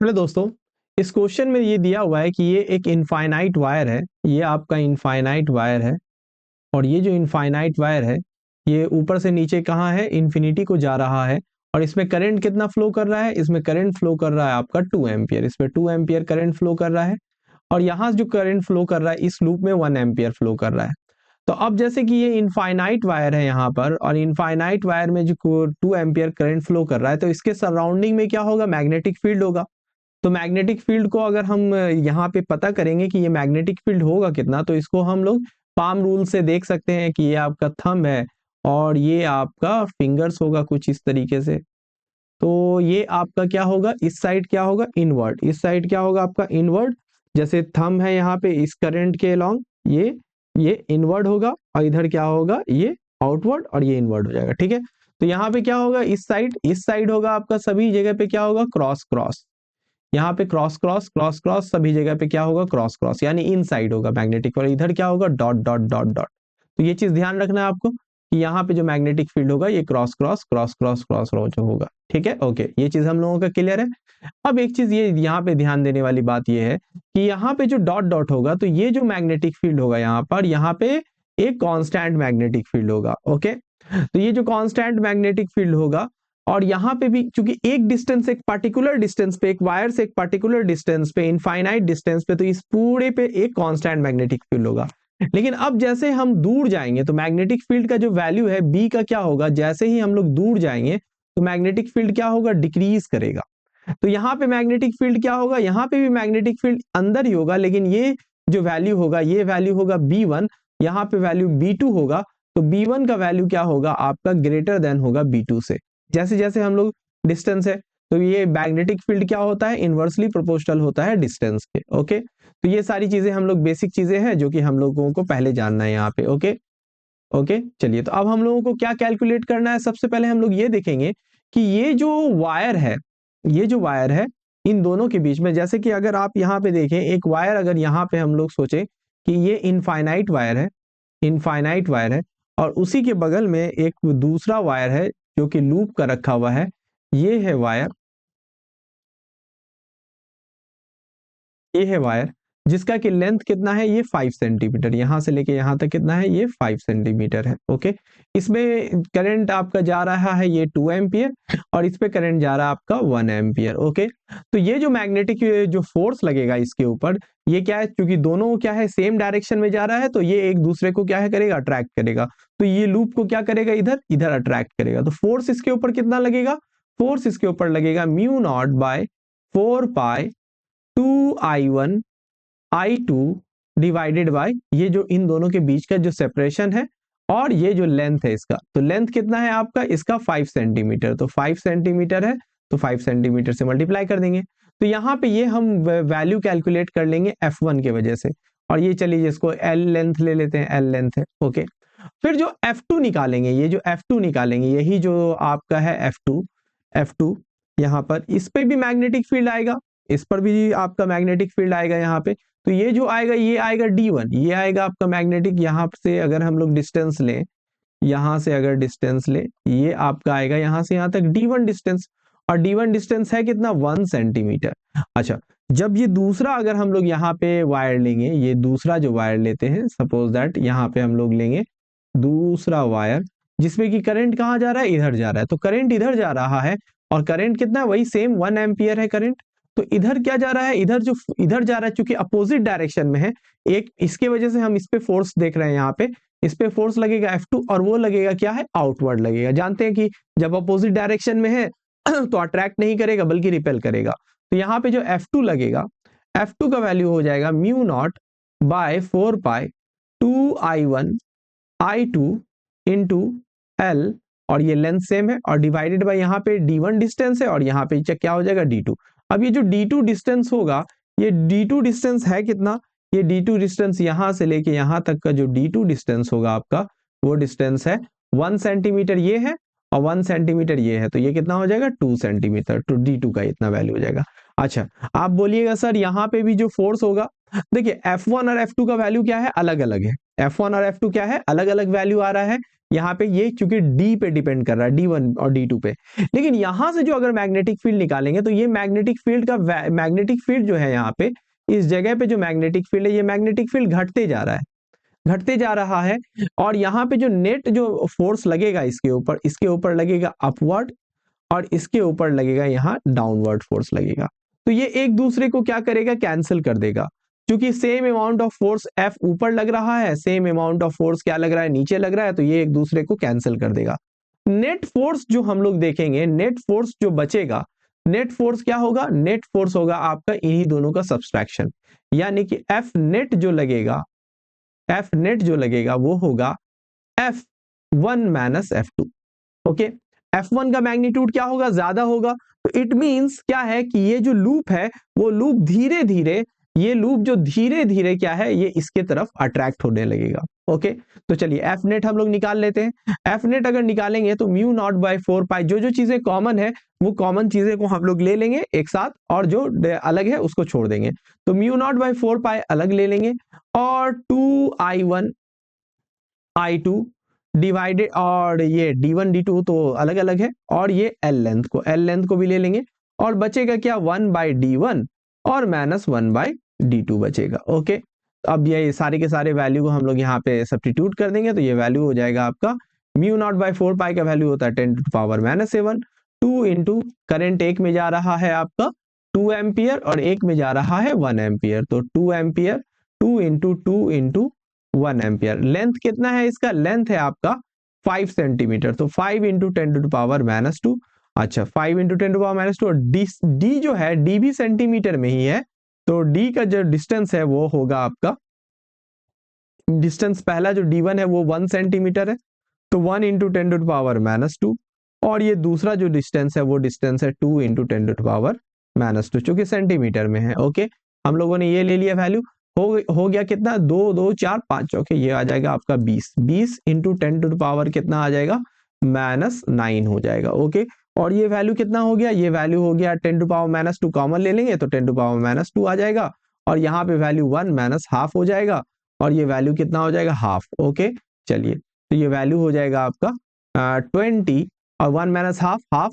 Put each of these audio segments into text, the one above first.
Hello दोस्तों, इस question में ये दिया हुआ है कि ये एक इनफाइनाइट वायर है। ये आपका इनफाइनाइट वायर है और ये जो इनफाइनाइट वायर है ये ऊपर से नीचे कहाँ है, इन्फिनिटी को जा रहा है। और इसमें करंट कितना फ्लो कर रहा है, इसमें करंट फ्लो कर रहा है आपका 2 एम्पियर। इसमें 2 एम्पियर करंट फ्लो कर रहा है और यहाँ जो करंट फ्लो कर रहा है इस लूप में 1 एम्पियर फ्लो कर रहा है। तो अब जैसे कि ये इनफाइनाइट वायर है यहाँ पर, और इनफाइनाइट वायर में जो 2 एम्पियर करंट फ्लो कर रहा है, तो इसके सराउंडिंग में क्या होगा, मैग्नेटिक फील्ड होगा। तो मैग्नेटिक फील्ड को अगर हम यहाँ पे पता करेंगे कि ये मैग्नेटिक फील्ड होगा कितना, तो इसको हम लोग पाम रूल से देख सकते हैं कि ये आपका थंब है और ये आपका फिंगर्स होगा कुछ इस तरीके से। तो ये आपका क्या होगा, इस साइड क्या होगा, इनवर्ड, इस साइड क्या होगा आपका इनवर्ड। जैसे थंब है यहाँ पे इस करंट के अलोंग, ये इनवर्ड होगा और इधर क्या होगा, ये आउटवर्ड और ये इनवर्ड हो जाएगा। ठीक है, तो यहाँ पे क्या होगा, इस साइड होगा आपका, सभी जगह पे क्या होगा, क्रॉस क्रॉस। यहाँ पे क्रॉस क्रॉस क्रॉस क्रॉस, सभी जगह पे क्या होगा, क्रॉस क्रॉस, यानी इन साइड होगा मैग्नेटिक, और इधर क्या होगा, डॉट डॉट डॉट डॉट। तो ये चीज ध्यान रखना है आपको कि यहाँ पे जो मैग्नेटिक फील्ड होगा ये cross cross cross cross cross जो होगा। ठीक है, ओके, ये चीज हम लोगों का क्लियर है। अब एक चीज ये यहाँ पे ध्यान देने वाली बात ये है कि यहाँ पे जो डॉट डॉट होगा, तो ये जो मैग्नेटिक फील्ड होगा यहाँ पर, यहाँ पे एक कांस्टेंट मैग्नेटिक फील्ड होगा। ओके, तो ये जो कांस्टेंट मैग्नेटिक फील्ड होगा, और यहाँ पे भी चूंकि एक डिस्टेंस, एक पार्टिकुलर डिस्टेंस पे, एक वायर से एक पार्टिकुलर डिस्टेंस पे, इनफाइनाइट डिस्टेंस पे, तो इस पूरे पे एक कांस्टेंट मैग्नेटिक फील्ड होगा। लेकिन अब जैसे हम दूर जाएंगे तो मैग्नेटिक फील्ड का जो वैल्यू है बी का क्या होगा, जैसे ही हम लोग दूर जाएंगे तो मैग्नेटिक फील्ड क्या होगा, डिक्रीज करेगा। तो यहाँ पे मैग्नेटिक फील्ड क्या होगा, यहाँ पे भी मैग्नेटिक फील्ड अंदर ही होगा, लेकिन ये जो वैल्यू होगा, ये वैल्यू होगा B1, यहाँ पे वैल्यू B2 होगा। तो B1 का वैल्यू क्या होगा आपका, ग्रेटर देन होगा B2 से। जैसे जैसे हम लोग डिस्टेंस है, तो ये मैग्नेटिक फील्ड क्या होता है, इनवर्सली प्रोपोर्शनल होता है डिस्टेंस के। ओके, तो ये सारी चीजें हम लोग बेसिक चीजें हैं जो कि हम लोगों को पहले जानना है यहाँ पे। ओके ओके, चलिए, तो अब हम लोगों को क्या कैलकुलेट करना है, सबसे पहले हम लोग ये देखेंगे कि ये जो वायर है, ये जो वायर है, इन दोनों के बीच में, जैसे कि अगर आप यहाँ पे देखें एक वायर, अगर यहाँ पे हम लोग सोचें कि ये इनफाइनाइट वायर है, इनफाइनाइट वायर है, और उसी के बगल में एक दूसरा वायर है जो कि लूप का रखा हुआ है, ये है वायर, ये है वायर जिसका कि लेंथ कितना है, ये 5 सेंटीमीटर, यहां से लेके यहां तक कितना है, ये 5 सेंटीमीटर है। ओके, इसमें करंट आपका जा रहा है ये 2 एम्पियर, और इस पे करंट जा रहा है आपका 1 एम्पियर। ओके, तो ये जो मैग्नेटिक जो फोर्स लगेगा इसके ऊपर, ये क्या है, क्योंकि दोनों क्या है, सेम डायरेक्शन में जा रहा है, तो ये एक दूसरे को क्या है करेगा, अट्रैक्ट करेगा। तो ये लूप को क्या करेगा, इधर इधर अट्रैक्ट करेगा। तो फोर्स इसके ऊपर कितना लगेगा, फोर्स इसके ऊपर लगेगा mu naught by 4 pi 2I1 I2 divided by ये जो इन दोनों के बीच का जो सेपरेशन है, और ये जो लेंथ है इसका, तो लेंथ कितना है आपका इसका 5 सेंटीमीटर, तो 5 सेंटीमीटर है, तो 5 सेंटीमीटर से मल्टीप्लाई कर देंगे। तो यहाँ पे ये हम वैल्यू कैलकुलेट कर लेंगे F1 के वजह से, और ये चलिए इसको L लेंथ ले लेते हैं, L लेंथ है। ओके, फिर जो F2 निकालेंगे, ये जो F2 निकालेंगे, यही जो आपका है F2, F2 यहाँ पर इस पे भी मैग्नेटिक फील्ड आएगा, इस पर भी आपका मैग्नेटिक फील्ड आएगा यहाँ पे। तो ये जो आएगा, ये आएगा D1, ये आएगा आपका मैग्नेटिक, यहाँ से अगर हम लोग डिस्टेंस लें, यहाँ से अगर डिस्टेंस ले, ये आपका आएगा यहाँ से यहाँ तक D1 डिस्टेंस, और D1 डिस्टेंस है कितना, 1 सेंटीमीटर। अच्छा, जब ये दूसरा अगर हम लोग यहाँ पे वायर लेंगे, ये दूसरा जो वायर लेते हैं, सपोज दैट यहाँ पे हम लोग लेंगे दूसरा वायर, जिसमें कि करंट कहाँ जा रहा है, इधर जा रहा है, तो करंट इधर जा रहा है, और करंट कितना है, वही सेम 1 एम्पियर है करंट। तो इधर क्या जा रहा है, इधर जो इधर जा रहा है, चूंकि अपोजिट डायरेक्शन में है, एक इसके वजह से हम इस पे फोर्स देख रहे हैं, यहाँ पे इस पे फोर्स लगेगा F2, और वो लगेगा क्या है, आउटवर्ड लगेगा। जानते हैं कि जब अपोजिट डायरेक्शन में है तो अट्रैक्ट नहीं करेगा बल्कि रिपेल करेगा। तो यहाँ पे जो F2 लगेगा, F2 का वैल्यू हो जाएगा mu naught by 4 pi 2I1 I2 into L, और ये लेंथ सेम है, और डिवाइडेड बाय यहाँ पे D1 डिस्टेंस है, और यहाँ पे क्या हो जाएगा, D2। अब ये जो D2 डिस्टेंस होगा, ये D2 डिस्टेंस है कितना, ये D2 डिस्टेंस यहाँ से लेके यहाँ तक का जो D2 डिस्टेंस होगा आपका, वो डिस्टेंस है 1 सेंटीमीटर, ये है, और 1 सेंटीमीटर ये है, तो ये कितना हो जाएगा, 2 सेंटीमीटर। तो D2 का इतना वैल्यू हो जाएगा। अच्छा, आप बोलिएगा सर यहाँ पे भी जो फोर्स होगा, देखिए F1 और F2 का वैल्यू क्या है, अलग अलग है। F1 और F2 क्या है, अलग अलग वैल्यू आ रहा है, यहाँ पे ये चूंकि डी पे डिपेंड कर रहा है, D1 और D2 पे। लेकिन यहां से जो अगर मैग्नेटिक फील्ड निकालेंगे तो ये मैग्नेटिक फील्ड जो है यहाँ पे इस जगह पे जो मैग्नेटिक फील्ड है, ये मैग्नेटिक फील्ड घटते जा रहा है। और यहाँ पे जो नेट जो फोर्स लगेगा इसके ऊपर लगेगा अपवर्ड, और इसके ऊपर लगेगा यहाँ डाउनवर्ड फोर्स लगेगा। तो ये एक दूसरे को क्या करेगा, कैंसिल कर देगा। क्योंकि same amount of force F ऊपर लग रहा है, सेम अमाउंट ऑफ फोर्स क्या लग रहा है, नीचे लग रहा है, तो ये एक दूसरे को कैंसिल कर देगा। नेट फोर्स जो हम लोग देखेंगे, नेट फोर्स जो बचेगा, नेट फोर्स क्या होगा, नेट फोर्स होगा आपका इन्हीं दोनों का सब्सट्रैक्शन, यानी कि F नेट जो लगेगा वो होगा F1 minus F2। Okay, F1 का मैग्नीट्यूड क्या होगा, ज्यादा होगा। तो इट मींस क्या है कि ये जो लूप है वो लूप धीरे धीरे क्या है, ये इसके तरफ अट्रैक्ट होने लगेगा। ओके, तो चलिए एफ नेट हम लोग निकाल लेते हैं। एफ नेट अगर निकालेंगे तो म्यू नॉट बाई 4 पाई, जो चीजें कॉमन है वो कॉमन चीजें को हम लोग ले लेंगे एक साथ, और जो अलग है उसको छोड़ देंगे। तो म्यू नॉट बाई 4 पाई अलग ले लेंगे, और 2I1 I2 डिवाइडेड, और ये D1 D2 तो अलग अलग है, और ये L लेंथ को भी ले लेंगे, और बचेगा क्या, 1 बाई D1 और माइनस 1 बाई D2 बचेगा। ओके, अब ये सारे के सारे वैल्यू को हम लोग यहाँ पे सब्स्टिट्यूट कर देंगे, तो ये वैल्यू हो जाएगा आपका म्यू नॉट बाई 4 पाई का वैल्यू होता है 10 to power minus 7, 2 into current एक में जा रहा है आपका 2 एम्पियर और एक में जा रहा है 1 एम्पियर, तो 2 एम्पियर, 2 इंटू 1 एम्पियर। लेंथ कितना है इसका, लेंथ है आपका 5 सेंटीमीटर, तो 5 इंटू 10 टू पावर माइनस 2। अच्छा, 5 इंटू 10 टू पावर माइनस 2, और डी जो है, डी भी सेंटीमीटर में ही है, तो डी का जो डिस्टेंस है वो होगा आपका, डिस्टेंस पहला जो D1 है वो 1 सेंटीमीटर है, तो 1 इंटू 10 टू पावर माइनस 2, और ये दूसरा जो डिस्टेंस है वो डिस्टेंस है 2 इंटू 10 टू पावर माइनस 2, चूंकि सेंटीमीटर में है। ओके, हम लोगों ने ये ले लिया वैल्यू, हो गया कितना, 2 2 4 5, ओके, ये आ जाएगा आपका 20 इंटू 10 टू पावर कितना आ जाएगा, माइनस 9 हो जाएगा। ओके, और ये वैल्यू कितना हो गया, ये वैल्यू हो गया 10 टू पावर माइनस 2, कॉमन ले लेंगे तो 10 टू पावर माइनस 2 आ जाएगा, और यहाँ पे वैल्यू 1 माइनस हाफ हो जाएगा, और ये वैल्यू कितना हो जाएगा, हाफ। ओके, चलिए, तो ये वैल्यू हो जाएगा आपका 20, और 1 माइनस हाफ,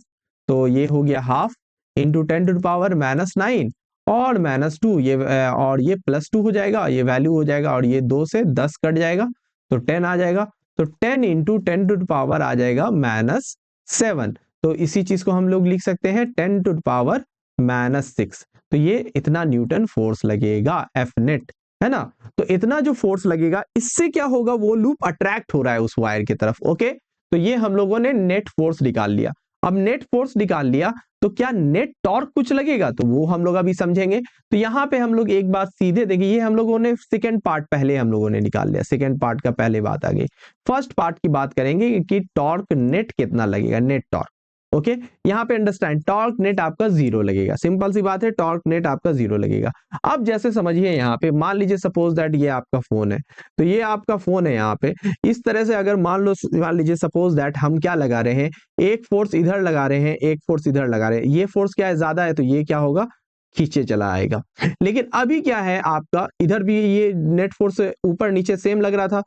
तो ये हो गया half into 10 to power minus 9 और माइनस 2, ये और ये प्लस 2 हो जाएगा, ये वैल्यू हो जाएगा, और ये 2 से 10 कट जाएगा तो 10 आ जाएगा, तो 10 इंटू 10 टू पावर आ जाएगा माइनस 7। तो इसी चीज को हम लोग लिख सकते हैं 10 टू पावर माइनस 6। तो ये इतना न्यूटन फोर्स लगेगा एफ नेट, है ना। तो इतना जो फोर्स लगेगा, इससे क्या होगा, वो लूप अट्रैक्ट हो रहा है उस वायर की तरफ। ओके, तो ये हम लोगों ने नेट फोर्स निकाल लिया। अब नेट फोर्स निकाल लिया तो क्या नेट टॉर्क कुछ लगेगा, तो वो हम लोग अभी समझेंगे। तो यहाँ पे हम लोग एक बात सीधे देखिए, ये हम लोगों ने सेकंड पार्ट पहले हम लोगों ने निकाल लिया, सेकंड पार्ट का पहले बात आ गई। फर्स्ट पार्ट की बात करेंगे कि टॉर्क नेट कितना लगेगा, नेट टॉर्क। ओके, यहाँ पे अंडरस्टैंड, टॉर्क नेट आपका 0 लगेगा, सिंपल सी बात है, टॉर्क नेट आपका 0 लगेगा। अब जैसे समझिए, यहाँ पे मान लीजिए सपोज दैट ये आपका फोन है, तो ये आपका फोन है, यहाँ पे इस तरह से अगर मान लीजिए सपोज दैट हम क्या लगा रहे हैं, एक फोर्स इधर लगा रहे हैं, एक फोर्स इधर लगा रहे हैं, ये फोर्स क्या है, ज्यादा है, तो ये क्या होगा, खींचे चला आएगा। लेकिन अभी क्या है आपका, इधर भी ये नेट फोर्स ऊपर नीचे सेम लग रहा था,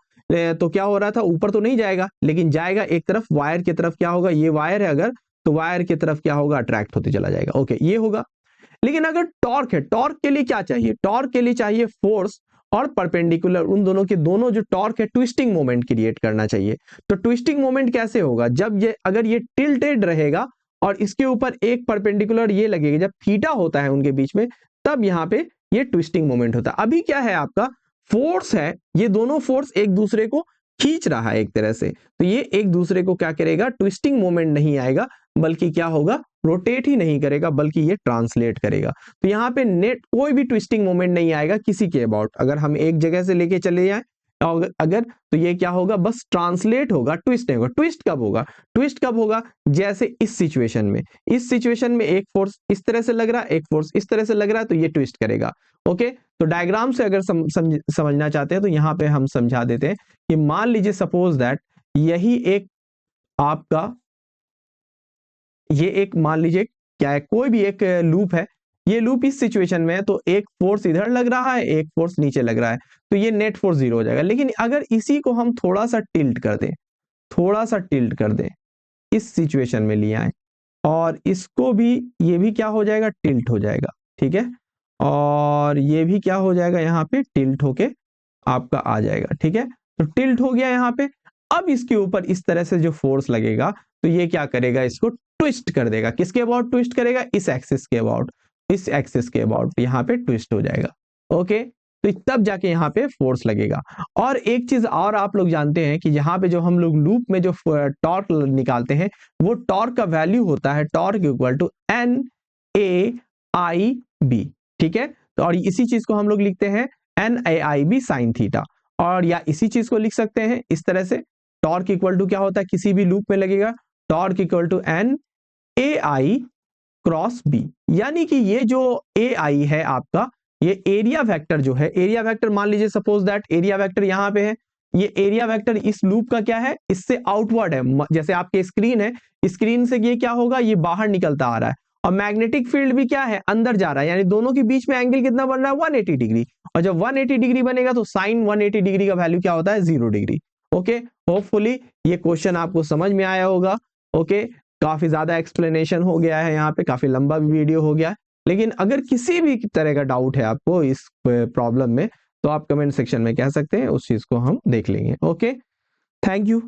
तो क्या हो रहा था, ऊपर तो नहीं जाएगा, लेकिन जाएगा एक तरफ, वायर की तरफ। क्या होगा, ये वायर है अगर, तो वायर की तरफ क्या होगा, अट्रैक्ट होते चला जाएगा। ओके, ये होगा। लेकिन अगर टॉर्क है, टॉर्क के लिए क्या चाहिए, टॉर्क के लिए चाहिए फोर्स और परपेंडिकुलर, उन दोनों के दोनों जो टॉर्क है, ट्विस्टिंग मोमेंट क्रिएट करना चाहिए। तो ट्विस्टिंग मोमेंट कैसे होगा, जब ये अगर ये टिल्टेड रहेगा और इसके ऊपर एक परपेंडिकुलर ये लगेगा, जब थीटा होता है उनके बीच में, तब यहाँ पे ये ट्विस्टिंग मोमेंट होता है। अभी क्या है आपका, फोर्स है, ये दोनों फोर्स एक दूसरे को खींच रहा है एक तरह से, तो ये एक दूसरे को क्या करेगा, ट्विस्टिंग मोमेंट नहीं आएगा, बल्कि क्या होगा, रोटेट ही नहीं करेगा, बल्कि ये ट्रांसलेट करेगा। तो यहाँ पे नेट कोई भी ट्विस्टिंग मोमेंट नहीं आएगा किसी के अबाउट। अगर हम एक जगह से लेके चले जाएं अगर, तो ये क्या होगा, बस ट्रांसलेट होगा, ट्विस्ट नहीं होगा। ट्विस्ट कब होगा, ट्विस्ट कब होगा, जैसे इस सिचुएशन में एक फोर्स इस तरह से लग रहा है, एक फोर्स इस तरह से लग रहा है, तो ये ट्विस्ट करेगा। ओके, तो डायग्राम से अगर समझना चाहते हैं तो यहाँ पे हम समझा देते हैं कि मान लीजिए सपोज दैट यही एक आपका, ये एक मान लीजिए क्या है, कोई भी एक लूप है, ये लूप इस सिचुएशन में है, तो एक फोर्स इधर लग रहा है, एक फोर्स नीचे लग रहा है, तो ये नेट फोर्स 0 हो जाएगा। लेकिन अगर इसी को हम थोड़ा सा टिल्ट कर दें, थोड़ा सा टिल्ट कर दें, इस सिचुएशन में ले आए, और इसको भी, ये भी क्या हो जाएगा, टिल्ट हो जाएगा, ठीक है, और ये भी क्या हो जाएगा, यहाँ पे टिल्ट होके आपका आ जाएगा, ठीक है। तो टिल्ट हो गया यहाँ पे। अब इसके ऊपर इस तरह से जो फोर्स लगेगा तो ये क्या करेगा, इसको ट्विस्ट कर देगा। किसके अबाउट ट्विस्ट करेगा, इस एक्सिस के अबाउट, इस एक्सिस के अबाउट यहाँ पे ट्विस्ट हो जाएगा। ओके, तो तब जाके यहाँ पे फोर्स लगेगा। और एक चीज और आप लोग जानते हैं कि यहाँ पे जो हम लोग लूप में जो टॉर्क निकालते हैं, वो टॉर्क का वैल्यू होता है torque equal to N A I B, ठीक है। तो और इसी चीज को हम लोग लिखते हैं N A I B sine theta, और या इसी चीज को लिख सकते हैं इस तरह से, टॉर्क इक्वल टू क्या होता है, किसी भी लूप में लगेगा torque equal to N A I cross B. यानी कि ये जो ए आई है आपका, ये एरिया वेक्टर जो है, एरिया वेक्टर मान लीजिए सपोज दैट एरिया वेक्टर यहाँ पे है, ये एरिया वेक्टर इस लूप का क्या है, इससे आउटवर्ड है। जैसे आपके स्क्रीन है, स्क्रीन से ये क्या होगा, ये बाहर निकलता आ रहा है, और मैग्नेटिक फील्ड भी क्या है, अंदर जा रहा है, यानी दोनों के बीच में एंगल कितना बन रहा है, 180 डिग्री। और जब 180 डिग्री बनेगा तो साइन 180 डिग्री का वैल्यू क्या होता है, 0 डिग्री। ओके, होपफुली ये क्वेश्चन आपको समझ में आया होगा। ओके, काफी ज्यादा एक्सप्लेनेशन हो गया है यहाँ पे, काफी लंबा भी वीडियो हो गया, लेकिन अगर किसी भी तरह का डाउट है आपको इस प्रॉब्लम में, तो आप कमेंट सेक्शन में कह सकते हैं, उस चीज को हम देख लेंगे। Okay, thank you.